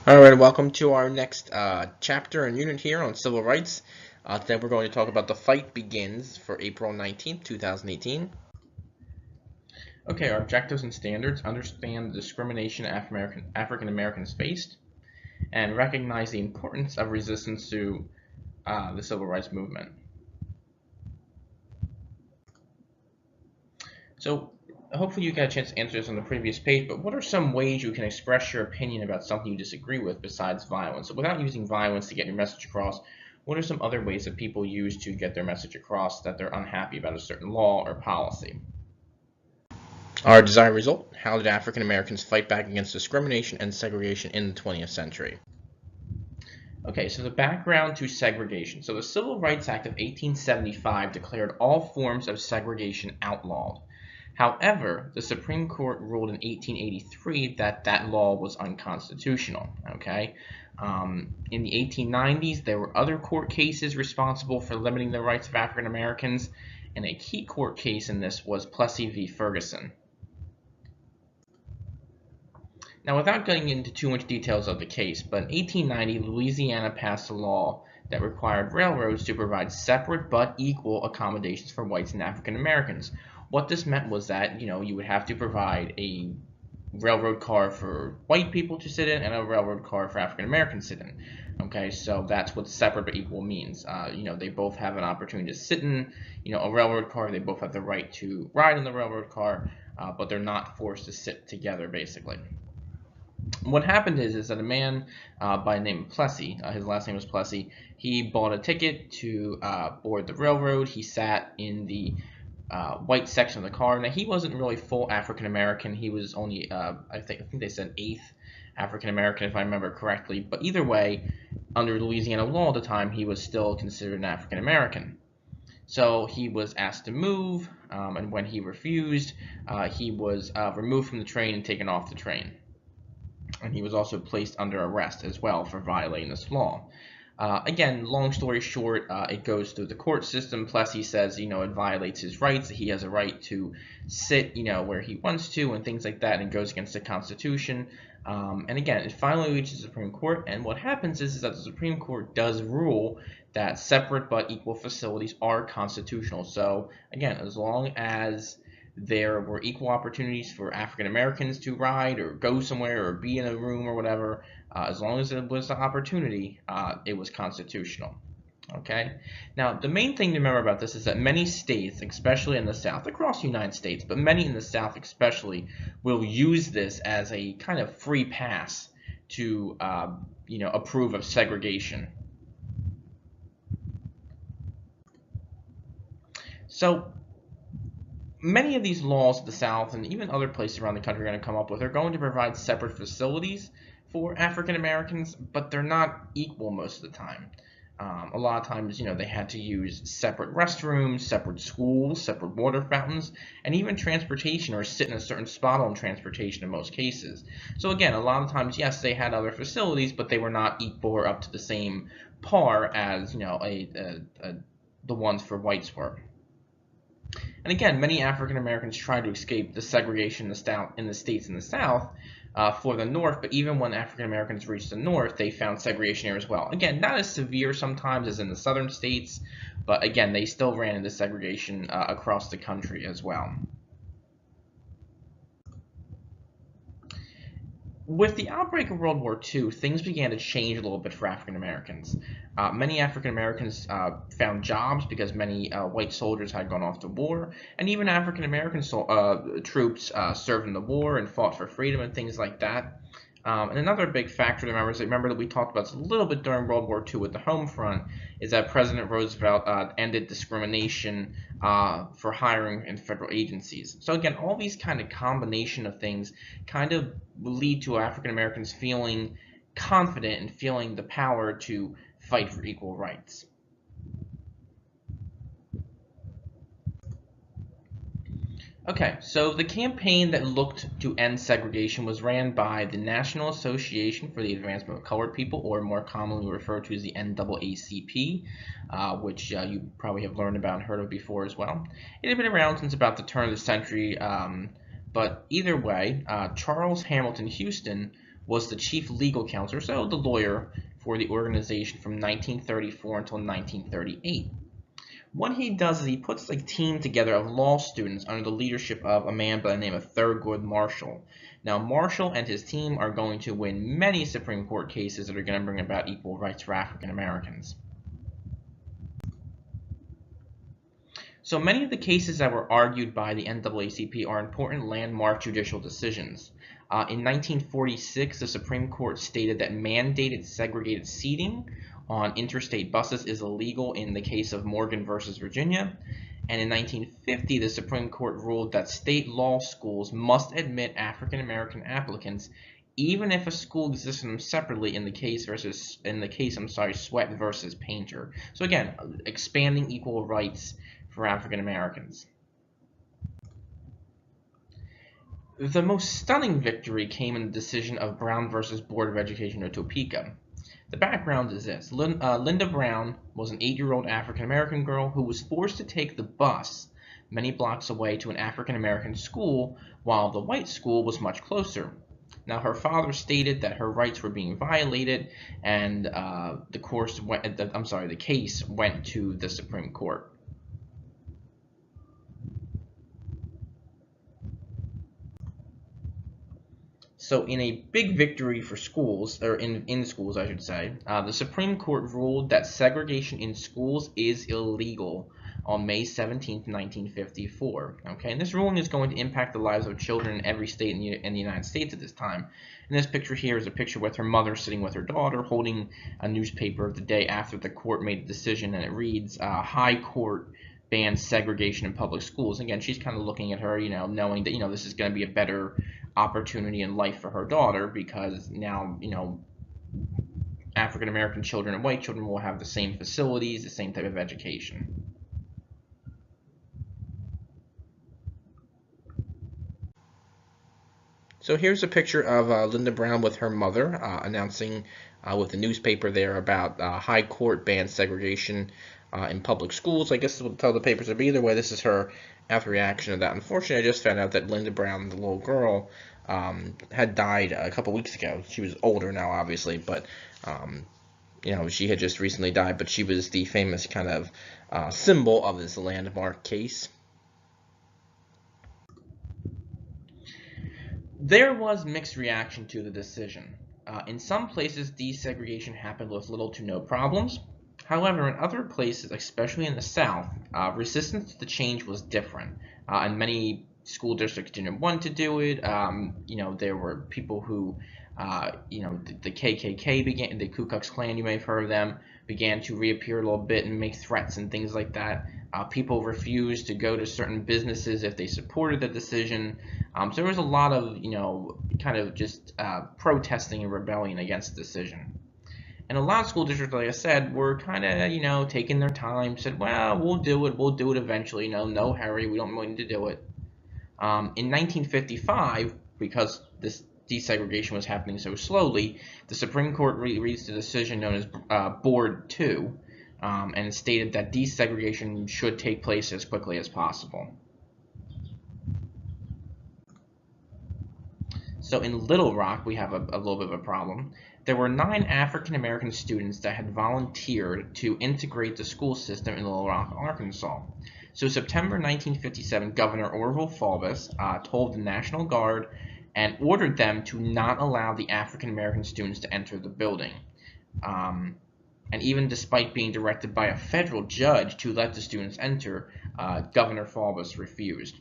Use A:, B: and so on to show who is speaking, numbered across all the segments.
A: All right, welcome to our next chapter and unit here on civil rights. Today we're going to talk about the fight begins for April 19th, 2018. Okay, our objectives and standards: understand the discrimination African Americans faced, and recognize the importance of resistance to the civil rights movement. So hopefully you got a chance to answer this on the previous page, but what are some ways you can express your opinion about something you disagree with besides violence? So without using violence to get your message across, what are some other ways that people use to get their message across that they're unhappy about a certain law or policy? Our desired result: how did African Americans fight back against discrimination and segregation in the 20th century? Okay, so the background to segregation. So the Civil Rights Act of 1875 declared all forms of segregation outlawed. However, the Supreme Court ruled in 1883 that that law was unconstitutional. Okay, in the 1890s, there were other court cases responsible for limiting the rights of African Americans, and a key court case in this was Plessy v. Ferguson. Now, without getting into too much details of the case, but in 1890, Louisiana passed a law that required railroads to provide separate but equal accommodations for whites and African Americans. What this meant was that, you would have to provide a railroad car for white people to sit in and a railroad car for African Americans to sit in. Okay, so that's what separate but equal means. They both have an opportunity to sit in, a railroad car. They both have the right to ride in the railroad car, but they're not forced to sit together, basically. What happened is that a man by the name of Plessy, his last name was Plessy, he bought a ticket to board the railroad. He sat in the white section of the car. Now, he wasn't really full African American. He was only, I think they said eighth African American, if I remember correctly. But either way, under Louisiana law at the time, he was still considered an African American. So he was asked to move, and when he refused, he was removed from the train and taken off the train. And he was also placed under arrest as well for violating this law. Again, long story short, it goes through the court system. Plessy says, it violates his rights. He has a right to sit, where he wants to and things like that, and goes against the Constitution. And again, it finally reaches the Supreme Court, and what happens is that the Supreme Court does rule that separate but equal facilities are constitutional. So again, as long as there were equal opportunities for African Americans to ride or go somewhere or be in a room or whatever, as long as it was an opportunity, it was constitutional. Okay. Now, the main thing to remember about this is that many states, especially in the South, across the United States, but many in the South especially, will use this as a kind of free pass to, approve of segregation. So, many of these laws at the South and even other places around the country are going to come up with are going to provide separate facilities for African Americans, but they're not equal most of the time. A lot of times, they had to use separate restrooms, separate schools, separate water fountains, and even transportation, or sit in a certain spot on transportation in most cases. So again, a lot of times, yes, they had other facilities, but they were not equal or up to the same par as, the ones for whites were. And again, many African Americans tried to escape the segregation in the states in the South for the North, but even when African Americans reached the North, they found segregation here as well. Again, not as severe sometimes as in the southern states, but again, they still ran into segregation across the country as well. With the outbreak of World War II, things began to change a little bit for African Americans. Many African Americans found jobs because many white soldiers had gone off to war, and even African American troops served in the war and fought for freedom and things like that. And another big factor to remember that we talked about a little bit during World War II with the home front, is that President Roosevelt ended discrimination for hiring in federal agencies. So again, all these kind of combination of things kind of lead to African Americans feeling confident and feeling the power to fight for equal rights. Okay, so the campaign that looked to end segregation was ran by the National Association for the Advancement of Colored People, or more commonly referred to as the NAACP, which you probably have learned about and heard of before as well. It had been around since about the turn of the century, but either way, Charles Hamilton Houston was the chief legal counselor, so the lawyer for the organization from 1934 until 1938. What he does is he puts a team together of law students under the leadership of a man by the name of Thurgood Marshall. Now, Marshall and his team are going to win many Supreme Court cases that are going to bring about equal rights for African Americans. So many of the cases that were argued by the NAACP are important landmark judicial decisions. In 1946, the Supreme Court stated that mandated segregated seating on interstate buses is illegal in the case of Morgan versus Virginia. And in 1950, the Supreme Court ruled that state law schools must admit African American applicants even if a school exists in them separately in the case Sweat versus Painter. So again, expanding equal rights for African Americans. The most stunning victory came in the decision of Brown versus Board of Education of Topeka. The background is this. Linda Brown was an 8-year-old African-American girl who was forced to take the bus many blocks away to an African-American school while the white school was much closer. Now, her father stated that her rights were being violated, and the case went to the Supreme Court. So in a big victory for schools, or in schools I should say, the Supreme Court ruled that segregation in schools is illegal on May 17, 1954. Okay, and this ruling is going to impact the lives of children in every state in the United States at this time. And this picture here is a picture with her mother sitting with her daughter holding a newspaper the day after the court made the decision, and it reads, High Court bans segregation in public schools. Again, she's kind of looking at her, knowing that, this is going to be a better opportunity in life for her daughter, because now, African American children and white children will have the same facilities, the same type of education. So here's a picture of Linda Brown with her mother announcing with the newspaper there about High Court bans segregation in public schools. I guess this will tell the papers, but either way, this is her after reaction to that. Unfortunately, I just found out that Linda Brown, the little girl, had died a couple weeks ago. She was older now, obviously, but she had just recently died. But she was the famous kind of symbol of this landmark case. There was mixed reaction to the decision. In some places, desegregation happened with little to no problems. However, in other places, especially in the South, resistance to the change was different, and many school districts didn't want to do it. There were people who, the KKK the Ku Klux Klan, you may have heard of them, began to reappear a little bit and make threats and things like that. People refused to go to certain businesses if they supported the decision. So there was a lot of, protesting and rebellion against the decision. And a lot of school districts, like I said, were kind of, taking their time, said, well, we'll do it eventually, no hurry, we don't really need to do it. In 1955, because this desegregation was happening so slowly, the Supreme Court reached a decision known as Board 2, and stated that desegregation should take place as quickly as possible. So in Little Rock, we have a little bit of a problem. There were 9 African American students that had volunteered to integrate the school system in Little Rock, Arkansas. So September 1957, Governor Orville Faubus told the National Guard and ordered them to not allow the African American students to enter the building. And even despite being directed by a federal judge to let the students enter, Governor Faubus refused.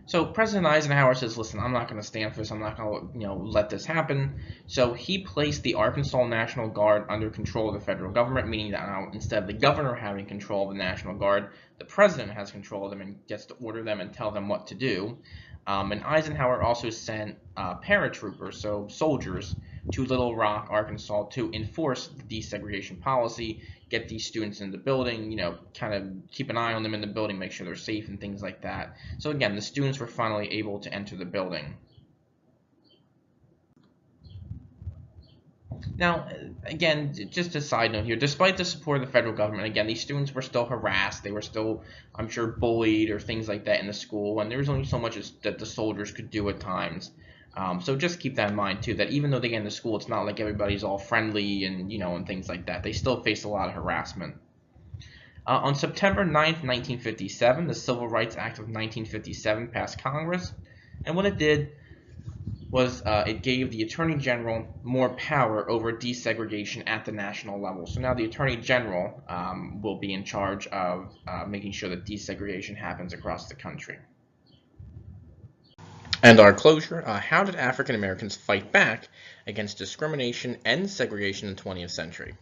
A: So President Eisenhower says, listen, I'm not going to stand for this. I'm not going to, let this happen. So he placed the Arkansas National Guard under control of the federal government, meaning that now instead of the governor having control of the National Guard, the president has control of them and gets to order them and tell them what to do. And Eisenhower also sent paratroopers, so soldiers, to Little Rock, Arkansas to enforce the desegregation policy, get these students in the building, kind of keep an eye on them in the building, make sure they're safe and things like that. So again, the students were finally able to enter the building. Now, again, just a side note here, despite the support of the federal government, again, these students were still harassed. They were still, I'm sure, bullied or things like that in the school, and there was only so much that the soldiers could do at times. So just keep that in mind, too, that even though they get into school, it's not like everybody's all friendly and, and things like that. They still face a lot of harassment. On September 9th, 1957, the Civil Rights Act of 1957 passed Congress, and what it did was it gave the Attorney General more power over desegregation at the national level. So now the Attorney General will be in charge of making sure that desegregation happens across the country. And our closure, how did African Americans fight back against discrimination and segregation in the 20th century?